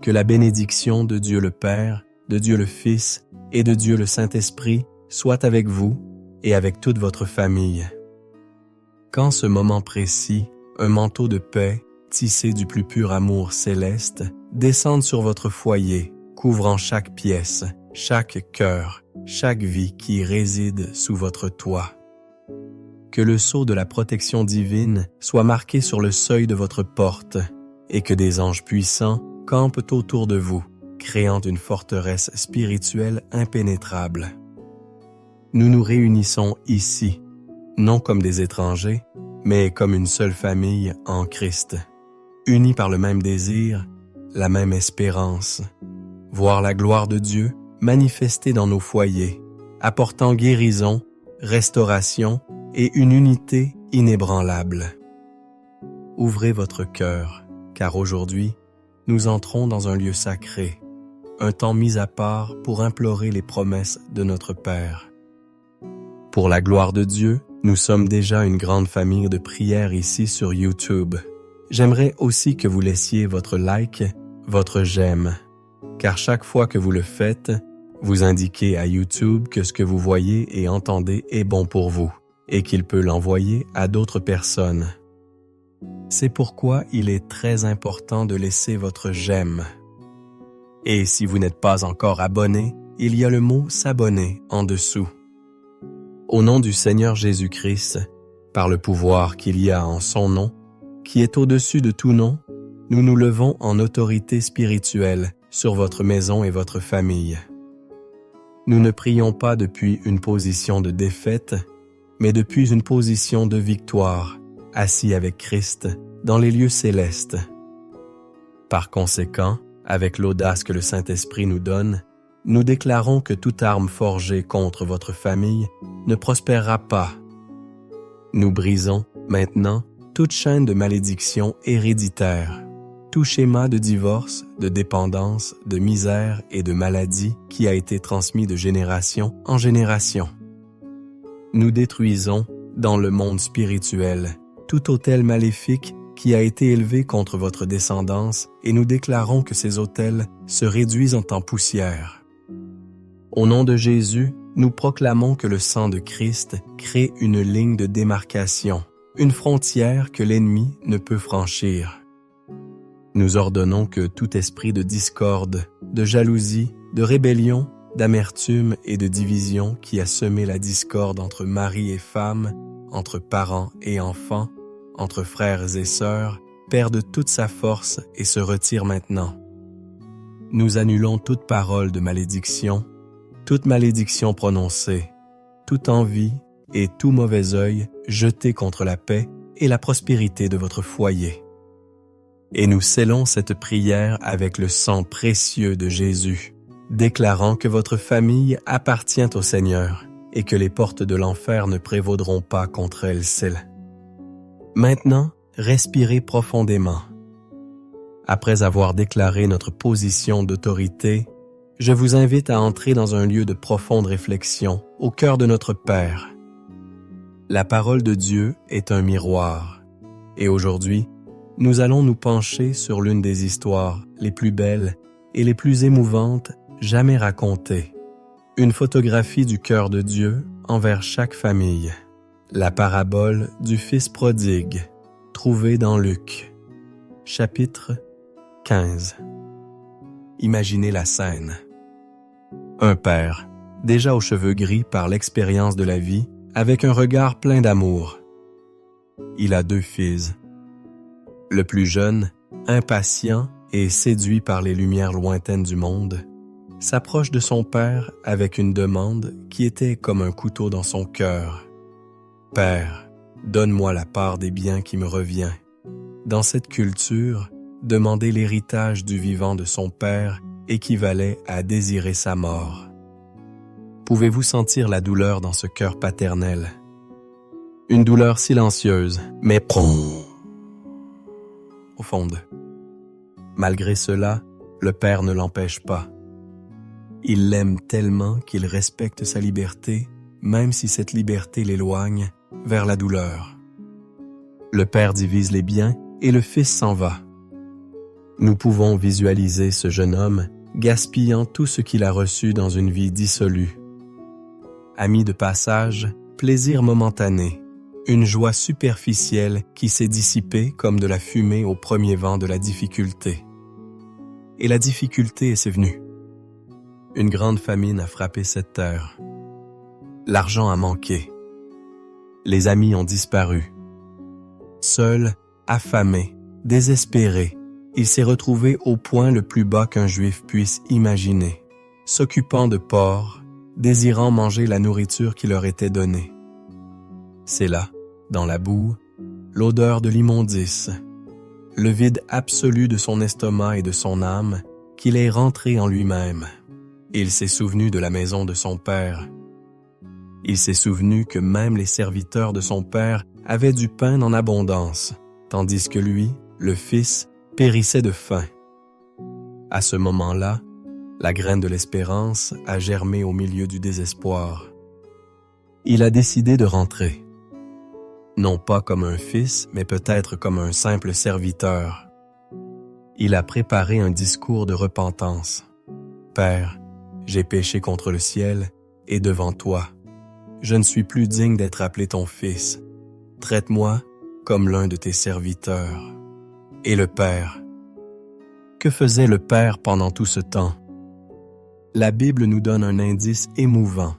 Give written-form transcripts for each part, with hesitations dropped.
Que la bénédiction de Dieu le Père, de Dieu le Fils et de Dieu le Saint-Esprit soit avec vous et avec toute votre famille. Qu'en ce moment précis, un manteau de paix, tissé du plus pur amour céleste, descende sur votre foyer, couvrant chaque pièce, chaque cœur, chaque vie qui réside sous votre toit. Que le sceau de la protection divine soit marqué sur le seuil de votre porte et que des anges puissants campent autour de vous, créant une forteresse spirituelle impénétrable. Nous nous réunissons ici, non comme des étrangers, mais comme une seule famille en Christ, unis par le même désir, la même espérance, voir la gloire de Dieu manifestée dans nos foyers, apportant guérison, restauration et une unité inébranlable. Ouvrez votre cœur, car aujourd'hui, nous entrons dans un lieu sacré, un temps mis à part pour implorer les promesses de notre Père. Pour la gloire de Dieu, nous sommes déjà une grande famille de prières ici sur YouTube. J'aimerais aussi que vous laissiez votre like, votre j'aime, car chaque fois que vous le faites, vous indiquez à YouTube que ce que vous voyez et entendez est bon pour vous et qu'il peut l'envoyer à d'autres personnes. C'est pourquoi il est très important de laisser votre j'aime. Et si vous n'êtes pas encore abonné, il y a le mot s'abonner en dessous. Au nom du Seigneur Jésus-Christ, par le pouvoir qu'il y a en son nom, qui est au-dessus de tout nom, nous nous levons en autorité spirituelle sur votre maison et votre famille. Nous ne prions pas depuis une position de défaite, mais depuis une position de victoire, assis avec Christ dans les lieux célestes. Par conséquent, avec l'audace que le Saint-Esprit nous donne, nous déclarons que toute arme forgée contre votre famille ne prospérera pas. Nous brisons, maintenant, toute chaîne de malédiction héréditaire, tout schéma de divorce, de dépendance, de misère et de maladie qui a été transmis de génération en génération. Nous détruisons, dans le monde spirituel, tout autel maléfique qui a été élevé contre votre descendance et nous déclarons que ces autels se réduisent en poussière. Au nom de Jésus, nous proclamons que le sang de Christ crée une ligne de démarcation, une frontière que l'ennemi ne peut franchir. Nous ordonnons que tout esprit de discorde, de jalousie, de rébellion, d'amertume et de division qui a semé la discorde entre mari et femme, entre parents et enfants, entre frères et sœurs, perde toute sa force et se retire maintenant. Nous annulons toute parole de malédiction, toute malédiction prononcée, toute envie et tout mauvais œil jeté contre la paix et la prospérité de votre foyer. Et nous scellons cette prière avec le sang précieux de Jésus, déclarant que votre famille appartient au Seigneur et que les portes de l'enfer ne prévaudront pas contre elle seule. Maintenant, respirez profondément. Après avoir déclaré notre position d'autorité, je vous invite à entrer dans un lieu de profonde réflexion au cœur de notre Père. La parole de Dieu est un miroir, et aujourd'hui, nous allons nous pencher sur l'une des histoires les plus belles et les plus émouvantes jamais racontées. Une photographie du cœur de Dieu envers chaque famille. La parabole du Fils prodigue, trouvée dans Luc, chapitre 15. Imaginez la scène. Un père, déjà aux cheveux gris par l'expérience de la vie, avec un regard plein d'amour. Il a 2 fils. Le plus jeune, impatient et séduit par les lumières lointaines du monde, s'approche de son père avec une demande qui était comme un couteau dans son cœur. « Père, donne-moi la part des biens qui me revient. » Dans cette culture, demander l'héritage du vivant de son père équivalait à désirer sa mort. Pouvez-vous sentir la douleur dans ce cœur paternel? Une douleur silencieuse, mais profonde. Malgré cela, le père ne l'empêche pas. Il l'aime tellement qu'il respecte sa liberté, même si cette liberté l'éloigne vers la douleur. Le père divise les biens et le fils s'en va. Nous pouvons visualiser ce jeune homme gaspillant tout ce qu'il a reçu dans une vie dissolue. Amis de passage, plaisir momentané, une joie superficielle qui s'est dissipée comme de la fumée au premier vent de la difficulté. Et la difficulté est venue. Une grande famine a frappé cette terre. L'argent a manqué. Les amis ont disparu. Seul, affamé, désespéré, il s'est retrouvé au point le plus bas qu'un juif puisse imaginer, s'occupant de porcs, désirant manger la nourriture qui leur était donnée. C'est là, dans la boue, l'odeur de l'immondice, le vide absolu de son estomac et de son âme, qu'il est rentré en lui-même. Il s'est souvenu de la maison de son père. Il s'est souvenu que même les serviteurs de son père avaient du pain en abondance, tandis que lui, le fils, périssait de faim. À ce moment-là, la graine de l'espérance a germé au milieu du désespoir. Il a décidé de rentrer. Non pas comme un fils, mais peut-être comme un simple serviteur. Il a préparé un discours de repentance. « Père, j'ai péché contre le ciel et devant toi. Je ne suis plus digne d'être appelé ton fils. Traite-moi comme l'un de tes serviteurs. » Et le Père. Que faisait le Père pendant tout ce temps? La Bible nous donne un indice émouvant.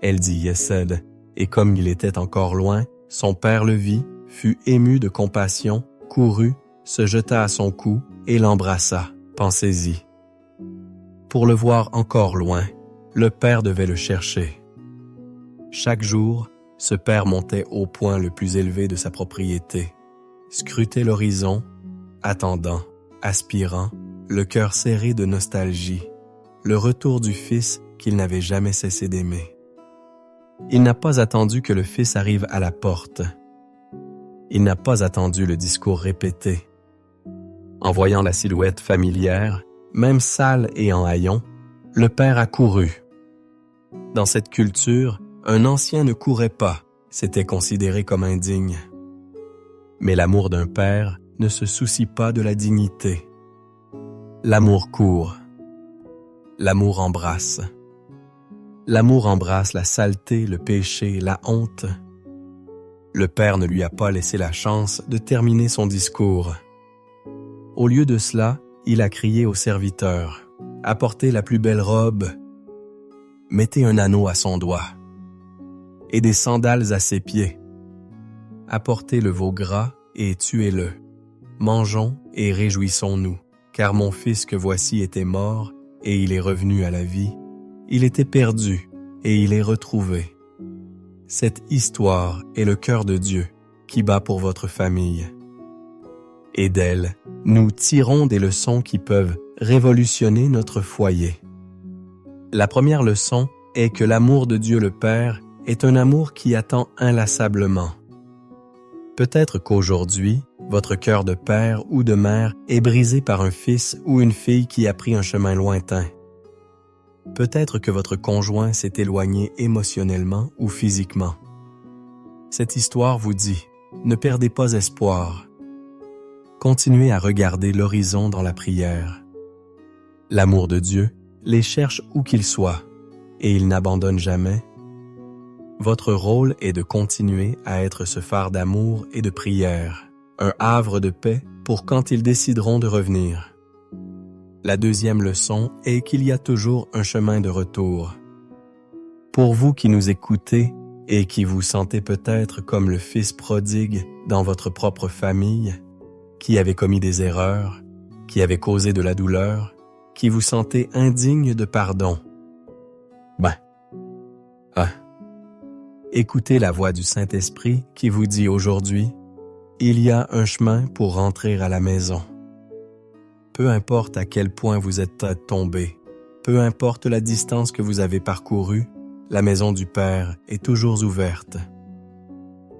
Elle dit Yesed, et comme il était encore loin, son père le vit, fut ému de compassion, courut, se jeta à son cou et l'embrassa. Pensez-y. Pour le voir encore loin, le père devait le chercher. Chaque jour, ce père montait au point le plus élevé de sa propriété, scrutait l'horizon, attendant, aspirant, le cœur serré de nostalgie, le retour du fils qu'il n'avait jamais cessé d'aimer. Il n'a pas attendu que le fils arrive à la porte. Il n'a pas attendu le discours répété. En voyant la silhouette familière, même sale et en haillons, le père a couru. Dans cette culture, un ancien ne courait pas, c'était considéré comme indigne. Mais l'amour d'un père ne se soucie pas de la dignité. L'amour court. L'amour embrasse. L'amour embrasse la saleté, le péché, la honte. Le père ne lui a pas laissé la chance de terminer son discours. Au lieu de cela, il a crié au serviteur, « Apportez la plus belle robe, mettez un anneau à son doigt et des sandales à ses pieds. Apportez le veau gras et tuez-le. Mangeons et réjouissons-nous, car mon fils que voici était mort et il est revenu à la vie. Il était perdu et il est retrouvé. » Cette histoire est le cœur de Dieu qui bat pour votre famille. Et d'elle, nous tirons des leçons qui peuvent révolutionner notre foyer. La première leçon est que l'amour de Dieu le Père est un amour qui attend inlassablement. Peut-être qu'aujourd'hui, votre cœur de père ou de mère est brisé par un fils ou une fille qui a pris un chemin lointain. Peut-être que votre conjoint s'est éloigné émotionnellement ou physiquement. Cette histoire vous dit, ne perdez pas espoir. Continuez à regarder l'horizon dans la prière. L'amour de Dieu les cherche où qu'ils soient, et il n'abandonne jamais. Votre rôle est de continuer à être ce phare d'amour et de prière, un havre de paix pour quand ils décideront de revenir. La deuxième leçon est qu'il y a toujours un chemin de retour. Pour vous qui nous écoutez et qui vous sentez peut-être comme le fils prodigue dans votre propre famille, qui avez commis des erreurs, qui avez causé de la douleur, qui vous sentez indigne de pardon, écoutez la voix du Saint-Esprit qui vous dit aujourd'hui, il y a un chemin pour rentrer à la maison. Peu importe à quel point vous êtes tombé, peu importe la distance que vous avez parcourue, la maison du Père est toujours ouverte.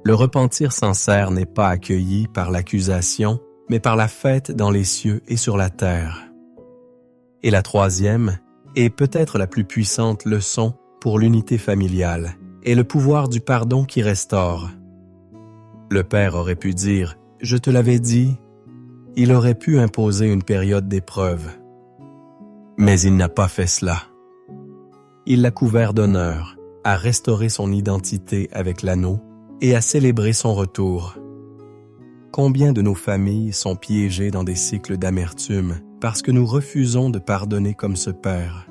Le repentir sincère n'est pas accueilli par l'accusation, mais par la fête dans les cieux et sur la terre. Et la troisième, et peut-être la plus puissante leçon pour l'unité familiale, est le pouvoir du pardon qui restaure. Le Père aurait pu dire « Je te l'avais dit », il aurait pu imposer une période d'épreuve. Mais il n'a pas fait cela. Il l'a couvert d'honneur, a restauré son identité avec l'anneau et a célébré son retour. Combien de nos familles sont piégées dans des cycles d'amertume parce que nous refusons de pardonner comme ce Père?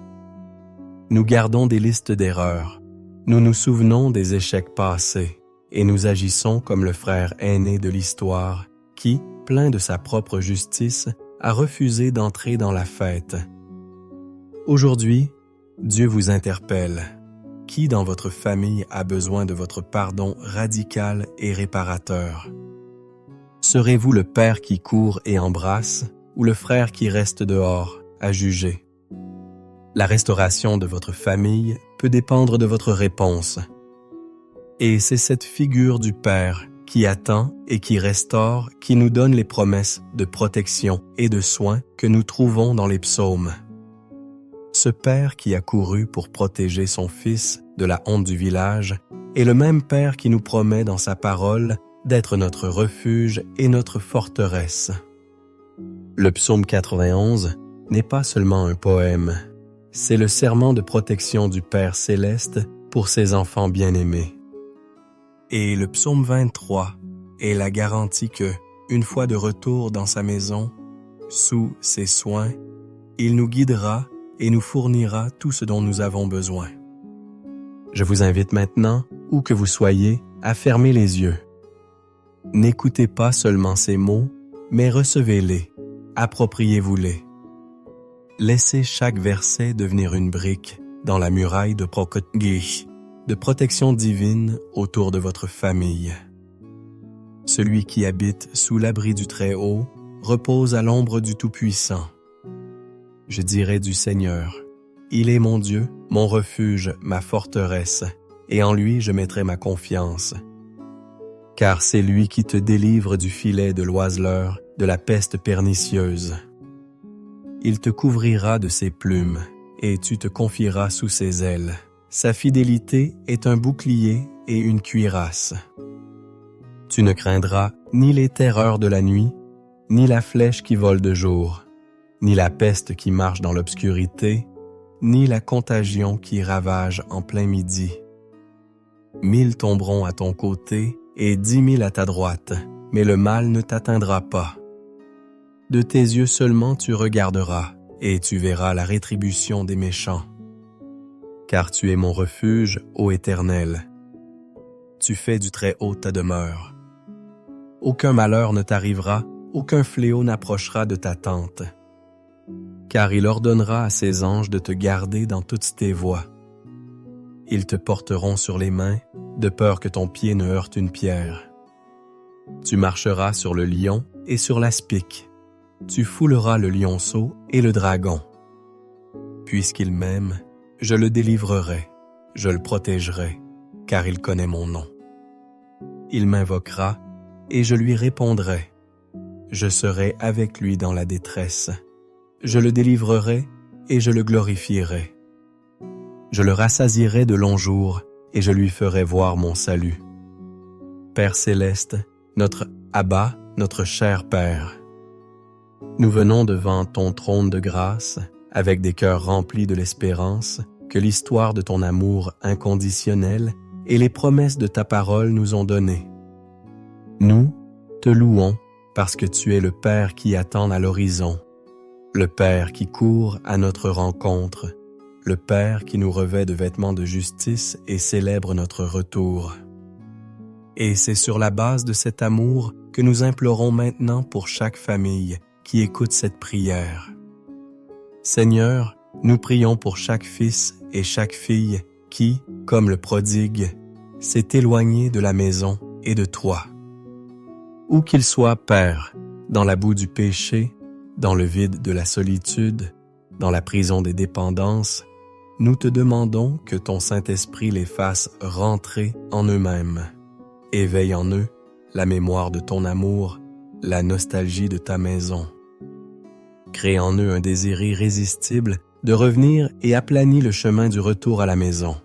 Nous gardons des listes d'erreurs, nous nous souvenons des échecs passés et nous agissons comme le frère aîné de l'histoire qui, plein de sa propre justice, a refusé d'entrer dans la fête. Aujourd'hui, Dieu vous interpelle. Qui dans votre famille a besoin de votre pardon radical et réparateur? Serez-vous le père qui court et embrasse ou le frère qui reste dehors à juger? La restauration de votre famille peut dépendre de votre réponse. Et c'est cette figure du Père qui attend et qui restaure qui nous donne les promesses de protection et de soins que nous trouvons dans les psaumes. Ce Père qui a couru pour protéger son Fils de la honte du village est le même Père qui nous promet dans sa parole d'être notre refuge et notre forteresse. Le psaume 91 n'est pas seulement un poème, c'est le serment de protection du Père céleste pour ses enfants bien-aimés. Et le psaume 23 est la garantie que, une fois de retour dans sa maison, sous ses soins, il nous guidera et nous fournira tout ce dont nous avons besoin. Je vous invite maintenant, où que vous soyez, à fermer les yeux. N'écoutez pas seulement ces mots, mais recevez-les, appropriez-vous-les. Laissez chaque verset devenir une brique dans la muraille de protection divine autour de votre famille. Celui qui habite sous l'abri du Très-Haut repose à l'ombre du Tout-Puissant. Je dirai du Seigneur, il est mon Dieu, mon refuge, ma forteresse, et en lui je mettrai ma confiance. Car c'est lui qui te délivre du filet de l'oiseleur, de la peste pernicieuse. Il te couvrira de ses plumes, et tu te confieras sous ses ailes. Sa fidélité est un bouclier et une cuirasse. Tu ne craindras ni les terreurs de la nuit, ni la flèche qui vole de jour, ni la peste qui marche dans l'obscurité, ni la contagion qui ravage en plein midi. 1000 tomberont à ton côté et 10 000 à ta droite, mais le mal ne t'atteindra pas. De tes yeux seulement tu regarderas, et tu verras la rétribution des méchants. Car tu es mon refuge, ô Éternel. Tu fais du Très-Haut ta demeure. Aucun malheur ne t'arrivera, aucun fléau n'approchera de ta tente. Car il ordonnera à ses anges de te garder dans toutes tes voies. Ils te porteront sur les mains, de peur que ton pied ne heurte une pierre. Tu marcheras sur le lion et sur l'aspic. Tu fouleras le lionceau et le dragon. Puisqu'il m'aime, je le délivrerai, je le protégerai, car il connaît mon nom. Il m'invoquera, et je lui répondrai. Je serai avec lui dans la détresse. Je le délivrerai, et je le glorifierai. Je le rassasierai de longs jours, et je lui ferai voir mon salut. Père céleste, notre Abba, notre cher Père, nous venons devant ton trône de grâce, avec des cœurs remplis de l'espérance que l'histoire de ton amour inconditionnel et les promesses de ta parole nous ont données. Nous te louons parce que tu es le Père qui attend à l'horizon, le Père qui court à notre rencontre, le Père qui nous revêt de vêtements de justice et célèbre notre retour. Et c'est sur la base de cet amour que nous implorons maintenant pour chaque famille qui écoute cette prière. Seigneur, nous prions pour chaque fils et chaque fille qui, comme le prodigue, s'est éloigné de la maison et de toi. Où qu'il soit, Père, dans la boue du péché, dans le vide de la solitude, dans la prison des dépendances, nous te demandons que ton Saint-Esprit les fasse rentrer en eux-mêmes. Éveille en eux la mémoire de ton amour, la nostalgie de ta maison. Crée en eux un désir irrésistible de revenir et aplanis le chemin du retour à la maison.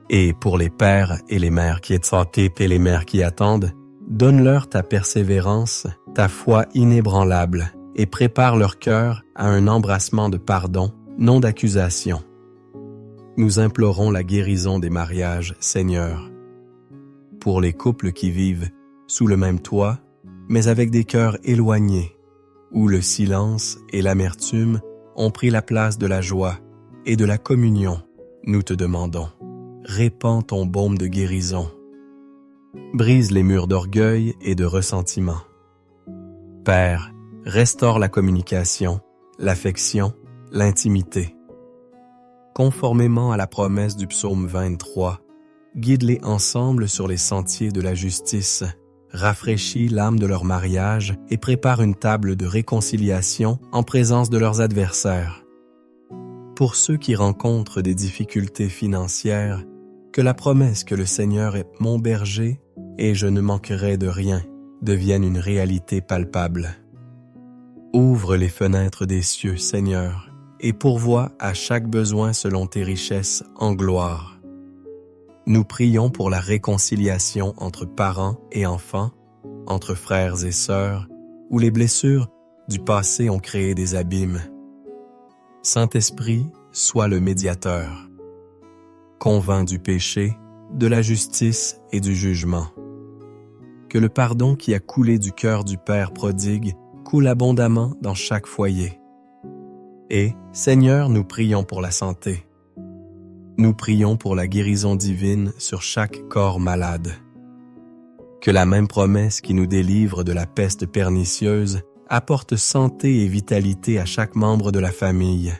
Et pour les pères et les mères qui et les mères qui attendent, donne-leur ta persévérance ta foi inébranlable, et prépare leur cœur à un embrassement de pardon, non d'accusation. Nous implorons la guérison des mariages, Seigneur. Pour les couples qui vivent sous le même toit, mais avec des cœurs éloignés, où le silence et l'amertume ont pris la place de la joie et de la communion, nous te demandons, répands ton baume de guérison. Brise les murs d'orgueil et de ressentiment. Père, restaure la communication, l'affection, l'intimité. Conformément à la promesse du psaume 23, guide-les ensemble sur les sentiers de la justice, rafraîchis l'âme de leur mariage et prépare une table de réconciliation en présence de leurs adversaires. Pour ceux qui rencontrent des difficultés financières, que la promesse que le Seigneur est mon berger et je ne manquerai de rien devienne une réalité palpable. Ouvre les fenêtres des cieux, Seigneur, et pourvois à chaque besoin selon tes richesses en gloire. Nous prions pour la réconciliation entre parents et enfants, entre frères et sœurs, où les blessures du passé ont créé des abîmes. Saint-Esprit, sois le médiateur. Convainc du péché, de la justice et du jugement. Que le pardon qui a coulé du cœur du Père prodigue coule abondamment dans chaque foyer. Et, Seigneur, nous prions pour la santé. Nous prions pour la guérison divine sur chaque corps malade. Que la même promesse qui nous délivre de la peste pernicieuse apporte santé et vitalité à chaque membre de la famille.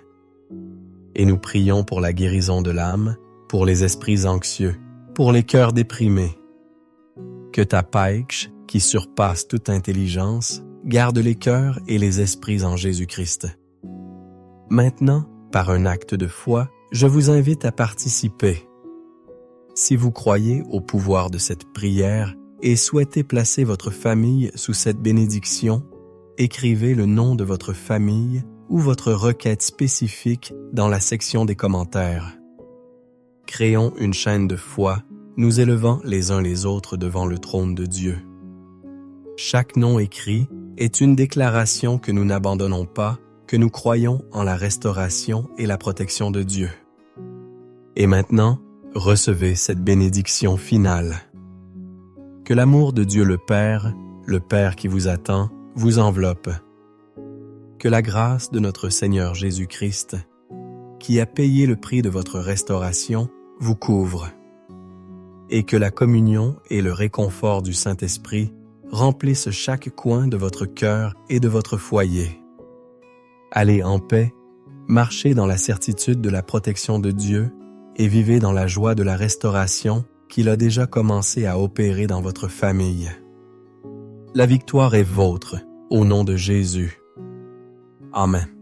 Et nous prions pour la guérison de l'âme, pour les esprits anxieux, pour les cœurs déprimés. Que ta paix, qui surpasse toute intelligence, garde les cœurs et les esprits en Jésus-Christ. Maintenant, par un acte de foi, je vous invite à participer. Si vous croyez au pouvoir de cette prière et souhaitez placer votre famille sous cette bénédiction, écrivez le nom de votre famille ou votre requête spécifique dans la section des commentaires. Créons une chaîne de foi, nous élevant les uns les autres devant le trône de Dieu. Chaque nom écrit est une déclaration que nous n'abandonnons pas, que nous croyons en la restauration et la protection de Dieu. Et maintenant, recevez cette bénédiction finale. Que l'amour de Dieu le Père qui vous attend, vous enveloppe. Que la grâce de notre Seigneur Jésus-Christ, qui a payé le prix de votre restauration, vous couvre. Et que la communion et le réconfort du Saint-Esprit remplissent chaque coin de votre cœur et de votre foyer. Allez en paix, marchez dans la certitude de la protection de Dieu et vivez dans la joie de la restauration qu'il a déjà commencé à opérer dans votre famille. La victoire est vôtre, au nom de Jésus. Amen.